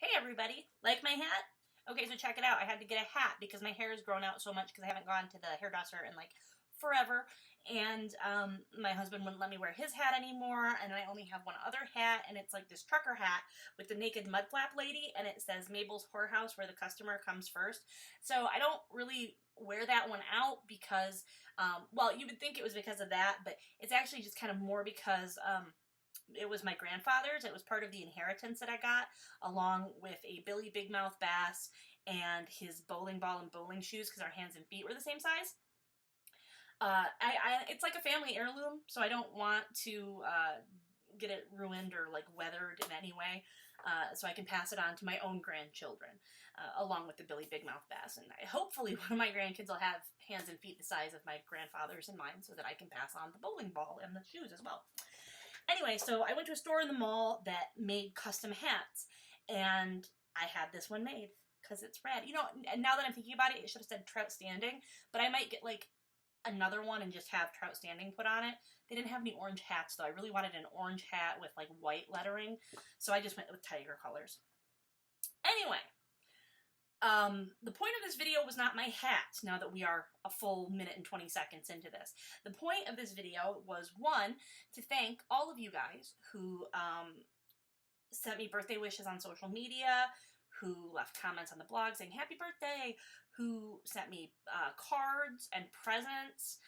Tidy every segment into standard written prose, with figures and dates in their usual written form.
Hey everybody, like my hat? Okay, so check it out. I had to get a hat because my hair has grown out so much because I haven't gone to the hairdresser in like forever. And my husband wouldn't let me wear his hat anymore, and I only have one other hat, and it's like this trucker hat with the naked mudflap lady, and it says Mabel's Whorehouse where the customer comes first. So I don't really wear that one out because, well, you would think it was because of that, but it's actually just kind of more because it was my grandfather's. It was part of the inheritance that I got, along with a Billy Big Mouth bass and his bowling ball and bowling shoes because our hands and feet were the same size. It's like a family heirloom, so I don't want to get it ruined or like weathered in any way. So I can pass it on to my own grandchildren, along with the Billy Big Mouth bass. And hopefully one of my grandkids will have hands and feet the size of my grandfather's and mine so that I can pass on the bowling ball and the shoes as well. Anyway, so I went to a store in the mall that made custom hats, and I had this one made because it's rad. You know, and now that I'm thinking about it, it should have said Trout Standing, but I might get like another one and just have Trout Standing put on it. They didn't have any orange hats though. I really wanted an orange hat with like white lettering, so I just went with tiger colors. Anyway, the point of this video was not my hat, now that we are a full minute and 20 seconds into this. The point of this video was, one, to thank all of you guys who sent me birthday wishes on social media, who left comments on the blog saying happy birthday, who sent me cards and presents.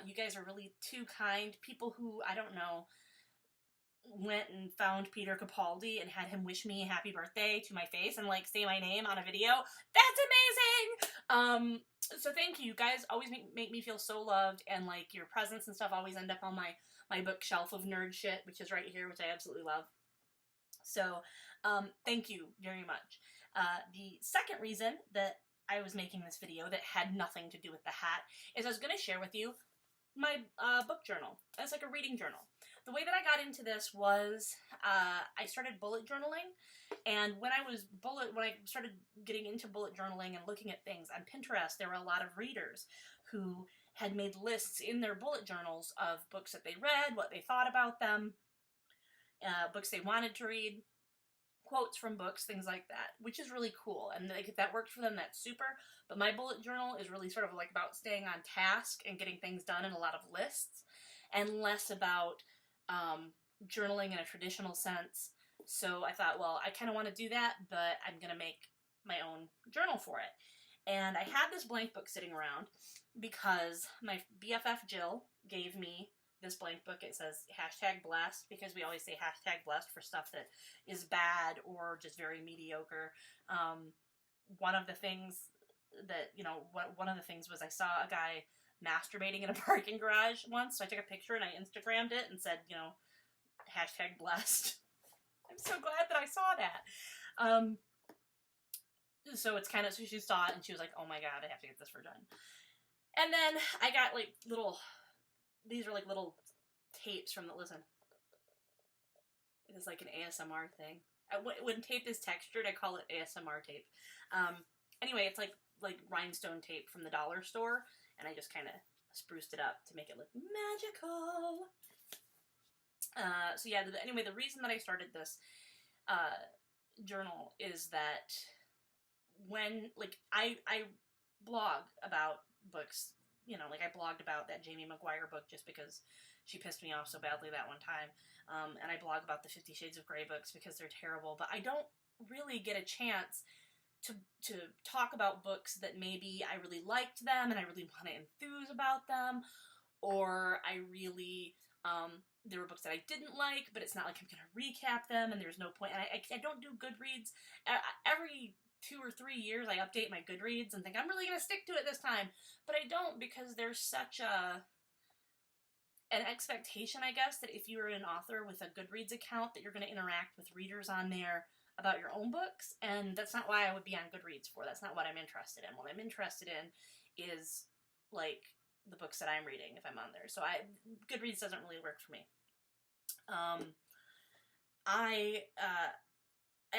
You guys are really too kind. People who, I don't know, went and found Peter Capaldi and had him wish me happy birthday to my face and like say my name on a video. That's amazing! So thank you. You guys always make me feel so loved, and like your presents and stuff always end up on my bookshelf of nerd shit, which is right here, which I absolutely love. So thank you very much. The second reason that I was making this video that had nothing to do with the hat is I was going to share with you my book journal. It's like a reading journal. The way that I got into this was I started bullet journaling, and when I started getting into bullet journaling and looking at things on Pinterest, there were a lot of readers who had made lists in their bullet journals of books that they read, what they thought about them, books they wanted to read, quotes from books, things like that, which is really cool. And like, if that worked for them, that's super. But my bullet journal is really sort of like about staying on task and getting things done in a lot of lists, and less about journaling in a traditional sense. So I thought, well, I kind of want to do that, but I'm going to make my own journal for it. And I had this blank book sitting around because my BFF Jill gave me this blank book. It says #blessed because we always say #blessed for stuff that is bad or just very mediocre. One of the things that, one of the things was I saw a guy masturbating in a parking garage once, so I took a picture and I Instagrammed it and said, #blessed. I'm so glad that I saw that. So it's kind of, so she saw it and she was like, oh my god, I have to get this for Jen. And then I got like these are like little tapes from the, listen. It is like an ASMR thing. When tape is textured, I call it ASMR tape. Anyway, it's like rhinestone tape from the dollar store, and I just kind of spruced it up to make it look magical. So yeah, anyway, the reason that I started this journal is that when, like, I blog about books, I blogged about that Jamie Maguire book just because she pissed me off so badly that one time, and I blog about the 50 Shades of Grey books because they're terrible, but I don't really get a chance to talk about books that maybe I really liked them and I really want to enthuse about them, or I really, there were books that I didn't like, but it's not like I'm going to recap them and there's no point, and I don't do Goodreads. Every 2 or 3 years I update my Goodreads and think I'm really going to stick to it this time, but I don't, because there's such an expectation, I guess, that if you're an author with a Goodreads account that you're going to interact with readers on there about your own books, and that's not why I would be on Goodreads for. That's not what I'm interested in. What I'm interested in is, like, the books that I'm reading if I'm on there. So Goodreads doesn't really work for me. I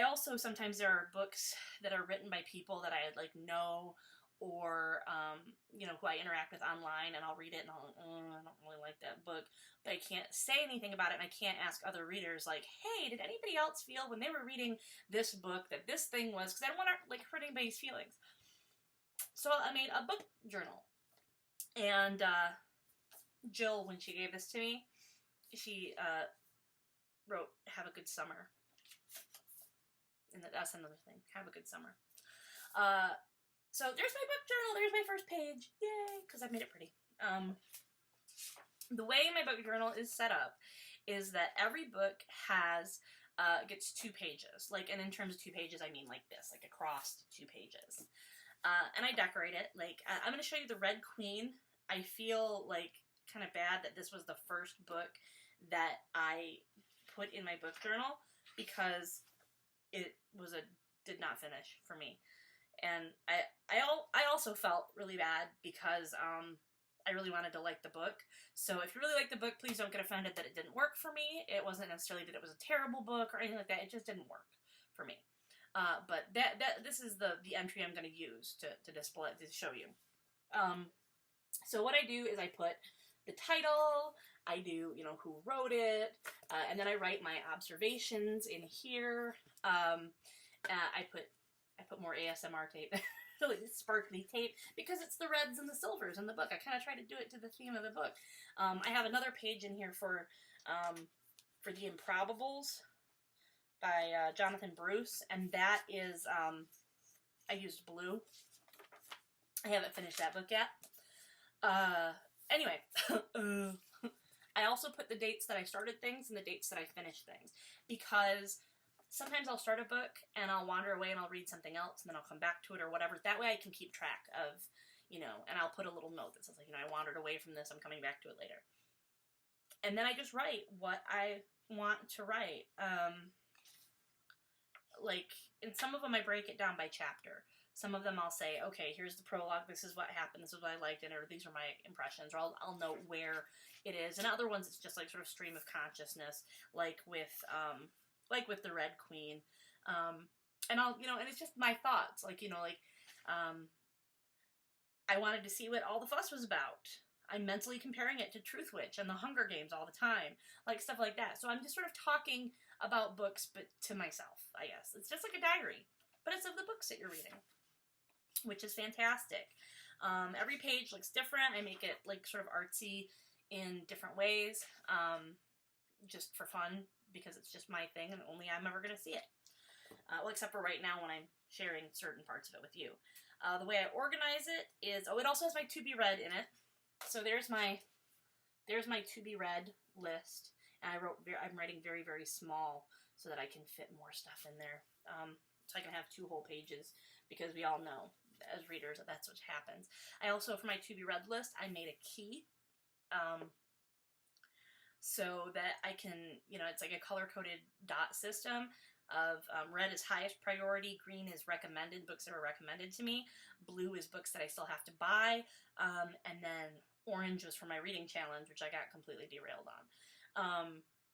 also, sometimes there are books that are written by people that I like know or, you know, who I interact with online, and I'll read it and I'll, I don't really like that book, but I can't say anything about it, and I can't ask other readers, like, hey, did anybody else feel when they were reading this book that this thing was, because I don't want to, like, hurt anybody's feelings. So I made a book journal, and Jill, when she gave this to me, she wrote, have a good summer, and that's another thing, have a good summer. So there's my book journal. There's my first page. Yay! Because I've made it pretty. The way my book journal is set up is that every book has gets 2 pages. Like, and in terms of 2 pages, I mean like this, like across 2 pages. And I decorate it. Like, I'm going to show you the Red Queen. I feel like kind of bad that this was the first book that I put in my book journal because it was did not finish for me. And I also felt really bad because I really wanted to like the book. So if you really like the book, please don't get offended that it didn't work for me. It wasn't necessarily that it was a terrible book or anything like that. It just didn't work for me. But this is the entry I'm going to use to display, to show you. So what I do is I put the title, I do, you know, who wrote it, and then I write my observations in here. I put more ASMR tape, really sparkly tape, because it's the reds and the silvers in the book. I kind of try to do it to the theme of the book. I have another page in here for The Improbables by Jonathan Bruce, and that is, I used blue. I haven't finished that book yet. Anyway, I also put the dates that I started things and the dates that I finished things, because sometimes I'll start a book and I'll wander away and I'll read something else and then I'll come back to it or whatever. That way I can keep track of, you know, and I'll put a little note that says, like, you know, I wandered away from this, I'm coming back to it later. And then I just write what I want to write. Like, in some of them I break it down by chapter. Some of them I'll say, okay, here's the prologue, this is what happened, this is what I liked, and or these are my impressions, or I'll note where it is. And other ones it's just like sort of stream of consciousness, like with the Red Queen, and I'll, you know, and it's just my thoughts, like, you know, like, I wanted to see what all the fuss was about. I'm mentally comparing it to Truthwitch and the Hunger Games all the time, like stuff like that. So I'm just sort of talking about books, but to myself, I guess. It's just like a diary, but it's of the books that you're reading, which is fantastic. Every page looks different. I make it like sort of artsy in different ways, just for fun, because it's just my thing and only I'm ever going to see it. Well, except for right now when I'm sharing certain parts of it with you. The way I organize it is, it also has my to be read in it. So there's my to be read list, and I'm writing very, very small so that I can fit more stuff in there. So I can have 2 whole pages, because we all know as readers that that's what happens. I also, for my to be read list, I made a key. So that I can, you know, it's like a color-coded dot system of red is highest priority, green is recommended, books that are recommended to me, blue is books that I still have to buy, and then orange was for my reading challenge, which I got completely derailed on.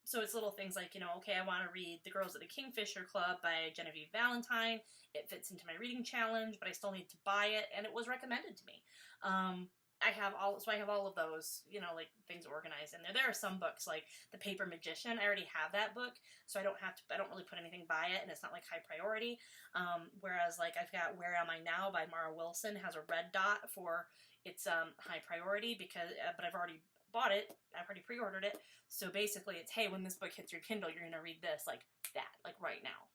So it's little things like, you know, okay, I want to read The Girls at the Kingfisher Club by Genevieve Valentine. It fits into my reading challenge, but I still need to buy it, and it was recommended to me. I have all of those, you know, like things organized in there. There are some books like The Paper Magician. I already have that book, so I don't really put anything by it, and it's not like high priority. Whereas like I've got Where Am I Now by Mara Wilson has a red dot for its high priority, because but I've already bought it. I've already pre-ordered it. So basically it's, hey, when this book hits your Kindle, you're going to read this, like that, like right now.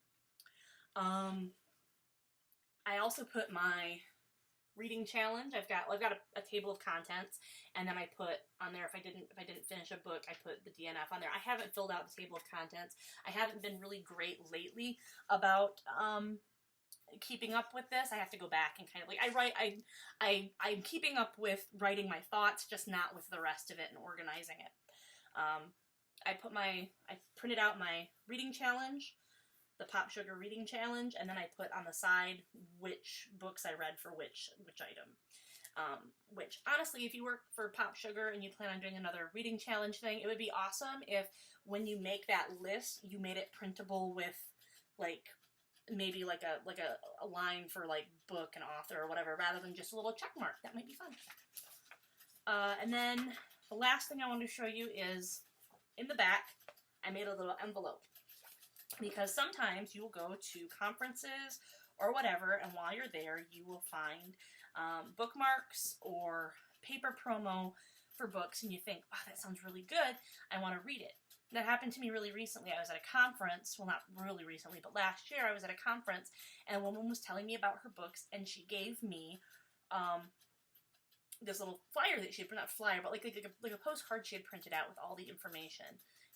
I also put my reading challenge. I've got a table of contents, and then I put on there, if I didn't finish a book, I put the DNF on there. I haven't filled out the table of contents. I haven't been really great lately about keeping up with this. I have to go back and kind of like, I'm keeping up with writing my thoughts, just not with the rest of it and organizing it. I printed out my reading challenge, the Pop Sugar reading challenge, and then I put on the side which books I read for which item. Which, honestly, if you work for Pop Sugar and you plan on doing another reading challenge thing, it would be awesome if when you make that list, you made it printable with, like, maybe like a line for like book and author or whatever, rather than just a little check mark. That might be fun. And then the last thing I want to show you is in the back, I made a little envelope. Because sometimes you will go to conferences or whatever, and while you're there, you will find bookmarks or paper promo for books, and you think, oh, that sounds really good. I want to read it. That happened to me really recently. I was at a conference, well, not really recently, but last year I was at a conference, and a woman was telling me about her books, and she gave me this little flyer that she had, not flyer, but like a postcard she had printed out with all the information.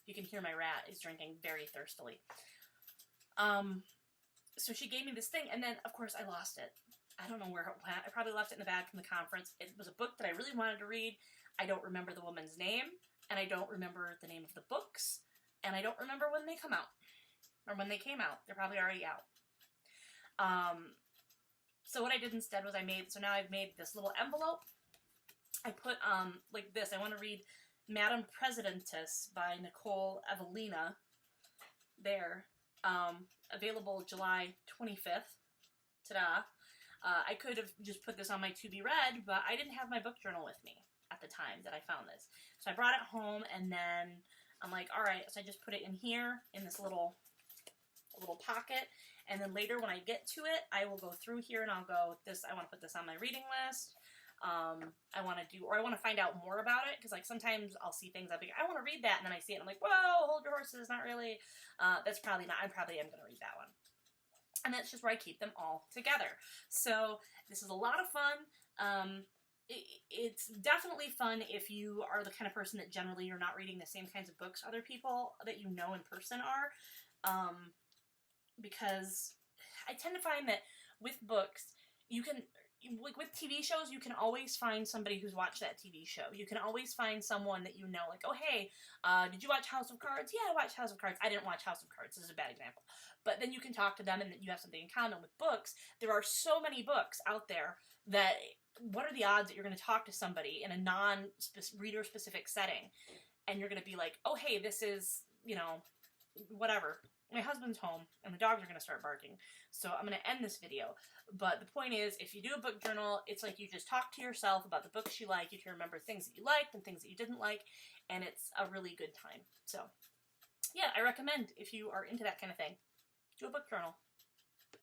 You can hear my rat is drinking very thirstily. So she gave me this thing, and then, of course, I lost it. I don't know where it went. I probably left it in the bag from the conference. It was a book that I really wanted to read. I don't remember the woman's name, and I don't remember the name of the books, and I don't remember when they come out, or when they came out. They're probably already out. So what I did instead was now I've made this little envelope. I put, like this. I want to read Madam Presidentess by Nicole Evelina. There. Available July 25th. Ta-da. I could have just put this on my to be read, but I didn't have my book journal with me at the time that I found this. So I brought it home, and then I'm like, alright, so I just put it in here, in this little pocket, and then later when I get to it, I will go through here and I'll go, I want to put this on my reading list. I want to find out more about it, because like sometimes I'll see things, I'll be like, I want to read that, and then I see it, and I'm like, whoa, hold your horses, not really. That's probably not, I probably am going to read that one. And that's just where I keep them all together. So this is a lot of fun. It's definitely fun if you are the kind of person that generally you're not reading the same kinds of books other people that you know in person are. Because I tend to find that with books, you can, like with TV shows, you can always find somebody who's watched that TV show. You can always find someone that you know, like, oh, hey, did you watch House of Cards? Yeah, I watched House of Cards. I didn't watch House of Cards. This is a bad example. But then you can talk to them and you have something in common. With books, there are so many books out there that what are the odds that you're going to talk to somebody in a non-reader-specific setting, and you're going to be like, oh, hey, this is, whatever. My husband's home, and the dogs are going to start barking, so I'm going to end this video. But the point is, if you do a book journal, it's like you just talk to yourself about the books you like. You can remember things that you liked and things that you didn't like, and it's a really good time. So, yeah, I recommend, if you are into that kind of thing, do a book journal.